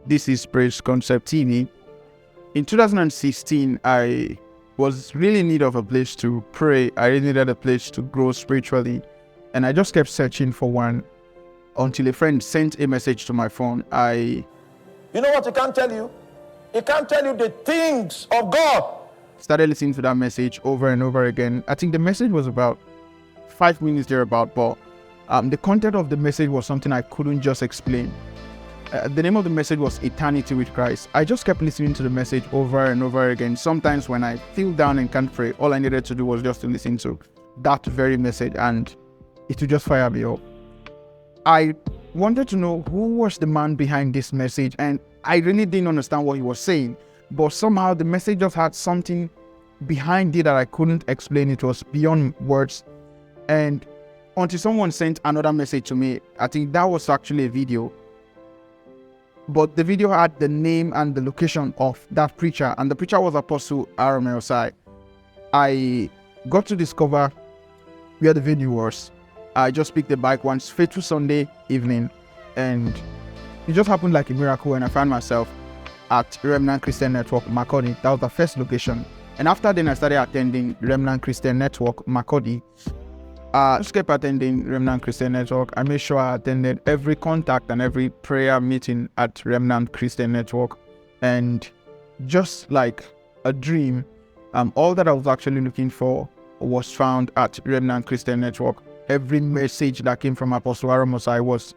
This is Praise Concept TV. In 2016, I was really in need of a place to pray. I really needed a place to grow spiritually. And I just kept searching for one until a friend sent a message to my phone. You know what he can't tell you? He can't tell you the things of God. Started listening to that message over and over again. I think the message was about 5 minutes thereabout, but the content of the message was something I couldn't just explain. The name of the message was Eternity with Christ. I just kept listening to the message over and over again. Sometimes when I feel down and can't pray, all I needed to do was just to listen to that very message and it would just fire me up. I wanted to know who was the man behind this message, and I really didn't understand what he was saying, but somehow the message just had something behind it that I couldn't explain. It was beyond words. And until someone sent another message to me, I think that was actually a video. But the video had the name and the location of that preacher, and the preacher was Apostle Arome Osayi. I got to discover where the venue was. I just picked the bike one fateful Sunday evening, and it just happened like a miracle, and I found myself at Remnant Christian Network, Makurdi. That was the first location. And after then, I started attending Remnant Christian Network, Makurdi. I just kept attending Remnant Christian Network. I made sure I attended every contact and every prayer meeting at Remnant Christian Network. And just like a dream, all that I was actually looking for was found at Remnant Christian Network. Every message that came from Apostle Arome Osayi was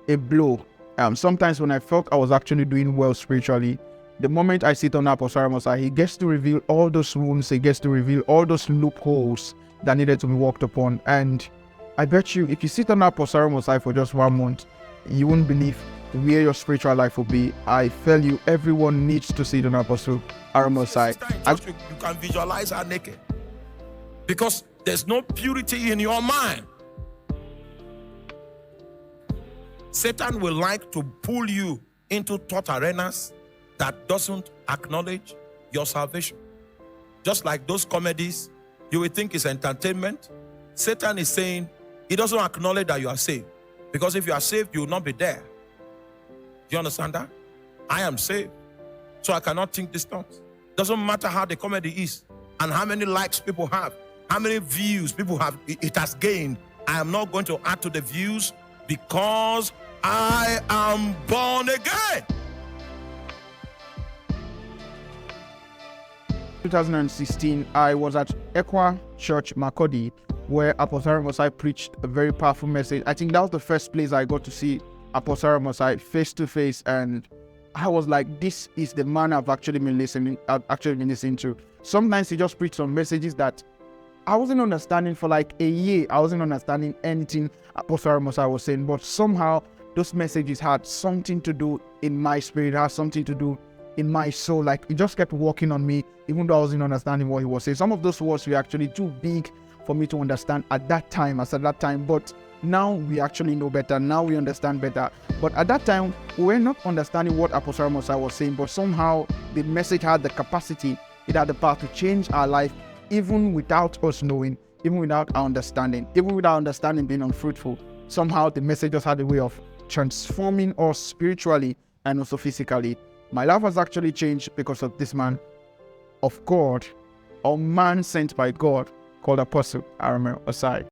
a blow. Sometimes when I felt I was actually doing well spiritually, the moment I sit on Apostle Arome Osayi, he gets to reveal all those wounds, he gets to reveal all those loopholes that needed to be worked upon. And I bet you, if you sit on Apostle Arome Osayi for just 1 month, you won't believe where your spiritual life will be. I tell you, everyone needs to sit on Apostle Arome Osayi. You can visualize her naked because there's no purity in your mind. Satan will like to pull you into thought arenas that doesn't acknowledge your salvation. Just like those comedies you will think is entertainment. Satan is saying he doesn't acknowledge that you are saved, because if you are saved, you will not be there. Do you understand that? I am saved, so I cannot think this thought. Doesn't matter how the comedy is and how many likes people have, how many views people have, it has gained. I am not going to add to the views because I am born again. 2016, I was at Ekwa Church, Makurdi, where Apostle Arome Osayi preached a very powerful message. I think that was the first place I got to see Apostle Arome Osayi face to face, and I was like, this is the man I've actually been listening to. Sometimes he just preached some messages that I wasn't understanding for like a year. I wasn't understanding anything Apostle Arome Osayi was saying, but somehow those messages had something to do in my spirit, had something to do in my soul. Like, it just kept working on me, even though I wasn't understanding what he was saying. Some of those words were actually too big for me to understand at that time, but now we actually know better. Now we understand better. But at that time, we were not understanding what Apostle Arome Osayi was saying, but somehow the message had the capacity, it had the power to change our life, even without us knowing, even without our understanding, even without understanding being unfruitful. Somehow the message just had a way of transforming us spiritually and also physically. My life has actually changed because of this man of God, or man sent by God, called Apostle Arome Osayi.